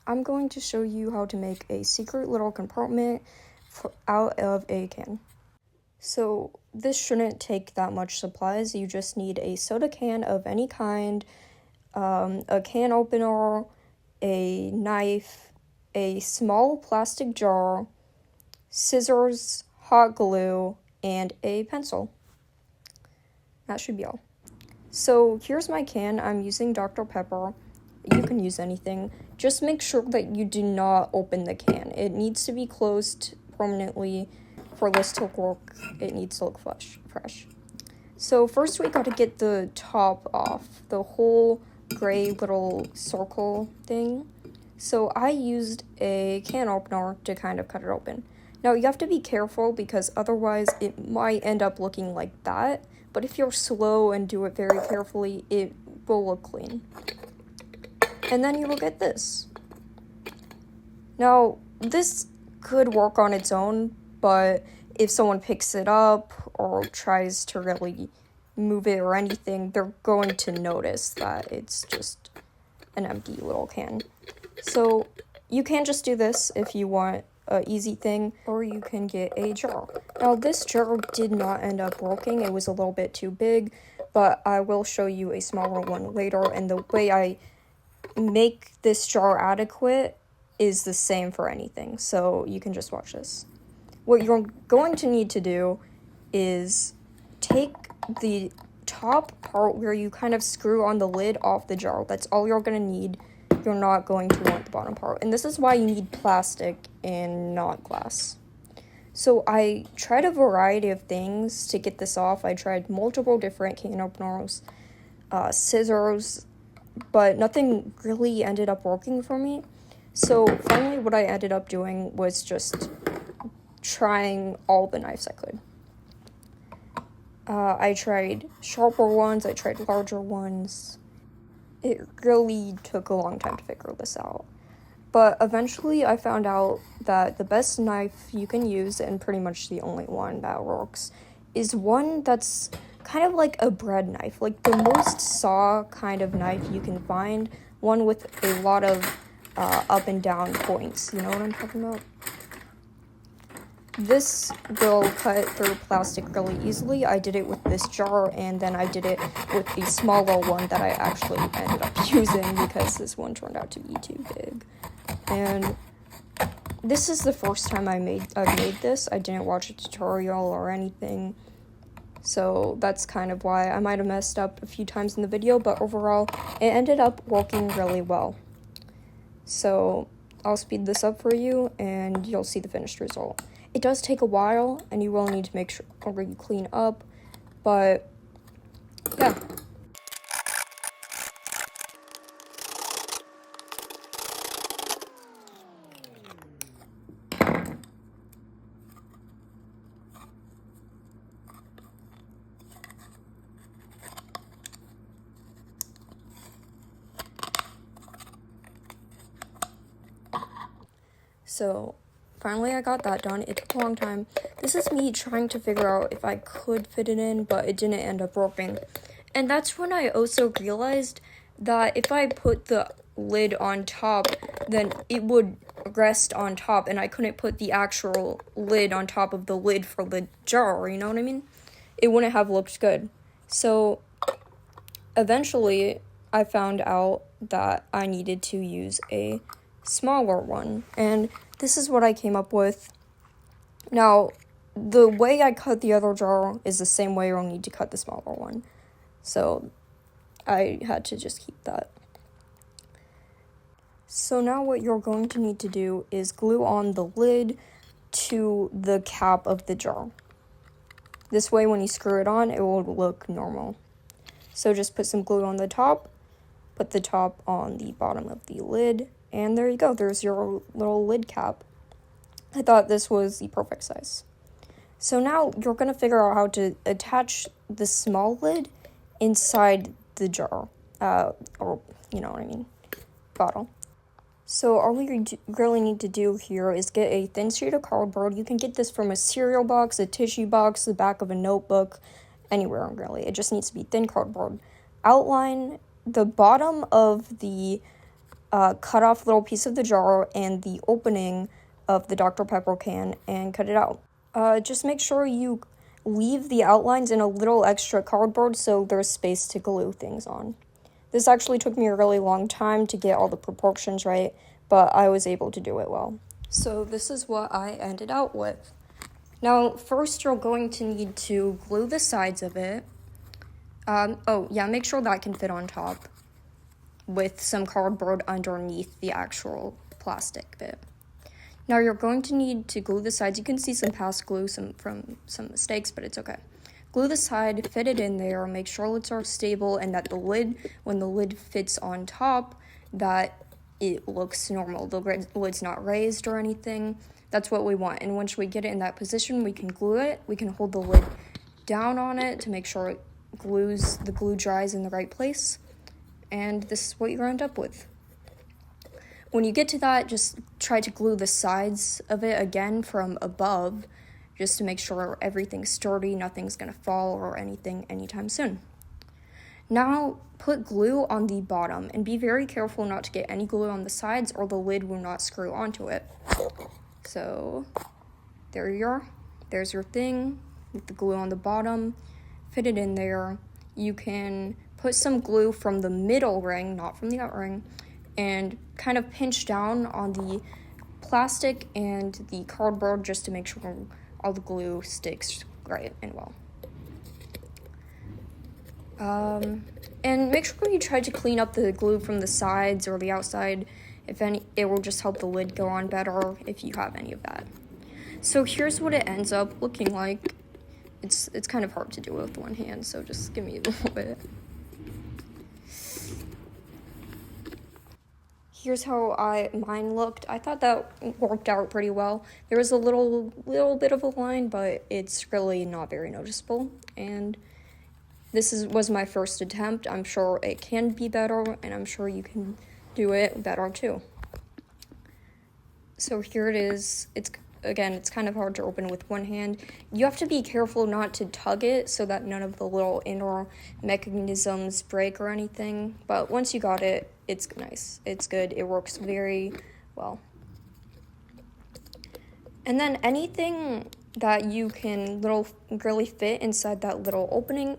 I'm going to show you how to make a secret little compartment out of a can. So this shouldn't take that much supplies. You just need a soda can of any kind, a can opener, a knife, a small plastic jar, scissors, hot glue, and a pencil. That should be all. So here's my can. I'm using Dr. Pepper. You can use anything. Just make sure that you do not open the can. It needs to be closed permanently for this to work. It needs to look fresh. So first we got to get the top off, the whole gray little circle thing. So I used a can opener to kind of cut it open. Now you have to be careful because otherwise it might end up looking like that. But if you're slow and do it very carefully, it will look clean. And then you will get this. Now, this could work on its own, but if someone picks it up or tries to really move it or anything, they're going to notice that it's just an empty little can. So you can just do this if you want an easy thing, or you can get a jar. Now this jar did not end up working. It was a little bit too big, but I will show you a smaller one later, and the way I make this jar adequate is the same for anything, so you can just watch this. What you're going to need to do is take the top part where you kind of screw on the lid off the jar. That's all you're going to need. You're not going to want the bottom part. And this is why you need plastic and not glass. So I tried a variety of things to get this off. I tried multiple different can openers, scissors, but nothing really ended up working for me. So finally what I ended up doing was just trying all the knives I could. I tried sharper ones, I tried larger ones. It really took a long time to figure this out. But eventually I found out that the best knife you can use, and pretty much the only one that works, is one that's kind of like a bread knife, like the most saw kind of knife you can find, one with a lot of up and down points. You know what I'm talking about? This will cut through plastic really easily. I did it with this jar, and then I did it with the smaller one that I actually ended up using because this one turned out to be too big. And this is the first time I've made this. I didn't watch a tutorial or anything, so that's kind of why I might have messed up a few times in the video, but overall it ended up working really well. So I'll speed this up for you and you'll see the finished result. It does take a while, and you will need to make sure you clean up, but yeah. So finally I got that done. It took a long time. This is me trying to figure out if I could fit it in, but it didn't end up working. And that's when I also realized that if I put the lid on top, then it would rest on top, and I couldn't put the actual lid on top of the lid for the jar, you know what I mean? It wouldn't have looked good. So eventually I found out that I needed to use a smaller one, and this is what I came up with. Now, the way I cut the other jar is the same way you'll need to cut the smaller one, so I had to just keep that. So now what you're going to need to do is glue on the lid to the cap of the jar. This way when you screw it on, it will look normal. So just put some glue on the top, put the top on the bottom of the lid, and there you go, there's your little lid cap. I thought this was the perfect size. So now you're going to figure out how to attach the small lid inside the jar, or you know what I mean, bottle. So all we really need to do here is get a thin sheet of cardboard. You can get this from a cereal box, a tissue box, the back of a notebook, anywhere really. It just needs to be thin cardboard. Outline the bottom of the cut off a little piece of the jar and the opening of the Dr. Pepper can and cut it out. Just make sure you leave the outlines in a little extra cardboard so there's space to glue things on. This actually took me a really long time to get all the proportions right, but I was able to do it well. So this is what I ended out with. Now, first you're going to need to glue the sides of it. Make sure that can fit on top with some cardboard underneath the actual plastic bit. Now you're going to need to glue the sides. You can see some past glue from some mistakes, but it's okay. Glue the side, fit it in there, make sure it's all stable, and that the lid, when the lid fits on top, that it looks normal. The lid's not raised or anything. That's what we want. And once we get it in that position, we can glue it. We can hold the lid down on it to make sure the glue dries in the right place. And this is what you're going to end up with. When you get to that, just try to glue the sides of it again from above, just to make sure everything's sturdy, nothing's going to fall or anything anytime soon. Now, put glue on the bottom, and be very careful not to get any glue on the sides or the lid will not screw onto it. So, there you are. There's your thing with the glue on the bottom. Fit it in there. You can put some glue from the middle ring, not from the out ring, and kind of pinch down on the plastic and the cardboard just to make sure all the glue sticks right and well. And make sure you try to clean up the glue from the sides or the outside. If any, it will just help the lid go on better if you have any of that. So here's what it ends up looking like. It's kind of hard to do with one hand, so just give me a little bit. Here's how mine looked. I thought that worked out pretty well. There was a little bit of a line, but it's really not very noticeable. And this was my first attempt. I'm sure it can be better, and I'm sure you can do it better too. So here it is. It's kind of hard to open with one hand. You have to be careful not to tug it so that none of the little inner mechanisms break or anything. But once you got it, it's nice. It's good. It works very well. And then anything that you can really fit inside that little opening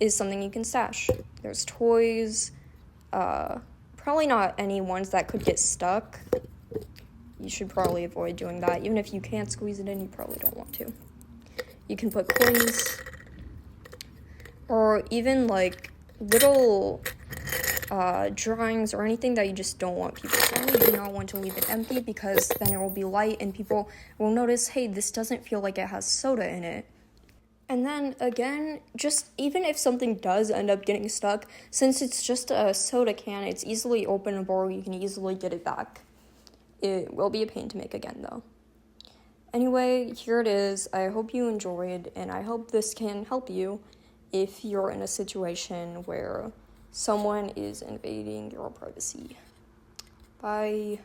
is something you can stash. There's toys, probably not any ones that could get stuck. You should probably avoid doing that. Even if you can't squeeze it in, you probably don't want to. You can put coins, or even like little drawings or anything that you just don't want people to see. You do not want to leave it empty because then it will be light and people will notice, hey, this doesn't feel like it has soda in it. And then again, just even if something does end up getting stuck, since it's just a soda can, it's easily openable, you can easily get it back. It will be a pain to make again, though. Anyway, here it is. I hope you enjoyed, and I hope this can help you if you're in a situation where someone is invading your privacy. Bye.